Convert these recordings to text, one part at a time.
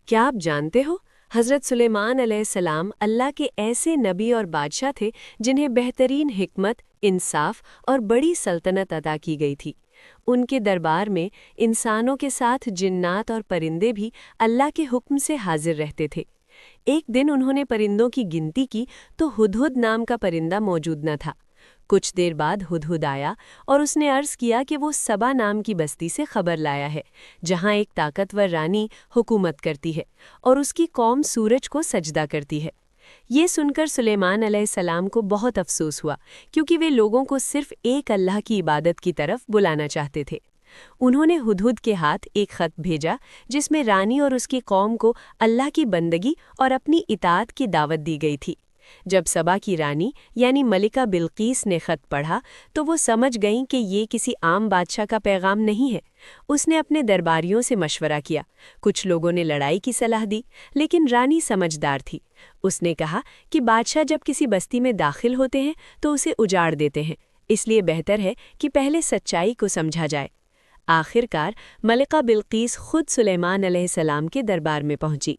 کیا آپ جانتے ہو حضرت سلیمان علیہ السلام اللہ کے ایسے نبی اور بادشاہ تھے جنہیں بہترین حکمت، انصاف اور بڑی سلطنت عطا کی گئی تھی۔ ان کے دربار میں انسانوں کے ساتھ جنات اور پرندے بھی اللہ کے حکم سے حاضر رہتے تھے۔ ایک دن انہوں نے پرندوں کی گنتی کی تو ہدہد نام کا پرندہ موجود نہ تھا۔ کچھ دیر بعد ہدہد آیا اور اس نے عرض کیا کہ وہ سبا نام کی بستی سے خبر لایا ہے، جہاں ایک طاقتور رانی حکومت کرتی ہے اور اس کی قوم سورج کو سجدہ کرتی ہے۔ یہ سن کر سلیمان علیہ السلام کو بہت افسوس ہوا، کیونکہ وہ لوگوں کو صرف ایک اللہ کی عبادت کی طرف بلانا چاہتے تھے۔ انہوں نے ہدہد کے ہاتھ ایک خط بھیجا جس میں رانی اور اس کی قوم کو اللہ کی بندگی اور اپنی اطاعت کی دعوت دی گئی تھی۔ جب سبا کی رانی یعنی ملکہ بلقیس نے خط پڑھا تو وہ سمجھ گئیں کہ یہ کسی عام بادشاہ کا پیغام نہیں ہے۔ اس نے اپنے درباریوں سے مشورہ کیا۔ کچھ لوگوں نے لڑائی کی صلاح دی، لیکن رانی سمجھدار تھی۔ اس نے کہا کہ بادشاہ جب کسی بستی میں داخل ہوتے ہیں تو اسے اجاڑ دیتے ہیں، اس لیے بہتر ہے کہ پہلے سچائی کو سمجھا جائے۔ آخر کار ملکہ بلقیس خود سلیمان علیہ السلام کے دربار میں پہنچی۔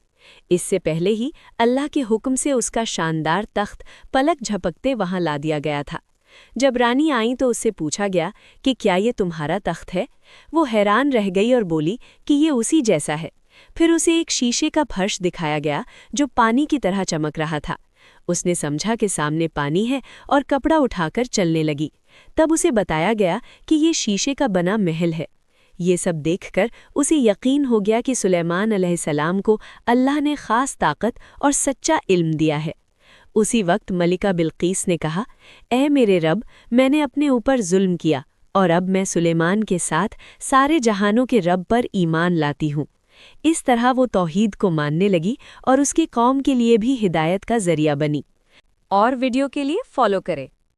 اس سے پہلے ہی اللہ کے حکم سے اس کا شاندار تخت پلک جھپکتے وہاں لا دیا گیا تھا۔ جب رانی آئی تو اس سے پوچھا گیا کہ کیا یہ تمہارا تخت ہے؟ وہ حیران رہ گئی اور بولی کہ یہ اسی جیسا ہے۔ پھر اسے ایک شیشے کا فرش دکھایا گیا جو پانی کی طرح چمک رہا تھا۔ اس نے سمجھا کہ سامنے پانی ہے اور کپڑا اٹھا کر چلنے لگی۔ تب اسے بتایا گیا کہ یہ شیشے کا بنا محل ہے۔ یہ سب دیکھ کر اسے یقین ہو گیا کہ سلیمان علیہ السلام کو اللہ نے خاص طاقت اور سچا علم دیا ہے۔ اسی وقت ملکہ بلقیس نے کہا، اے میرے رب، میں نے اپنے اوپر ظلم کیا اور اب میں سلیمان کے ساتھ سارے جہانوں کے رب پر ایمان لاتی ہوں۔ اس طرح وہ توحید کو ماننے لگی اور اس کی قوم کے لیے بھی ہدایت کا ذریعہ بنی۔ اور ویڈیو کے لیے فالو کریں۔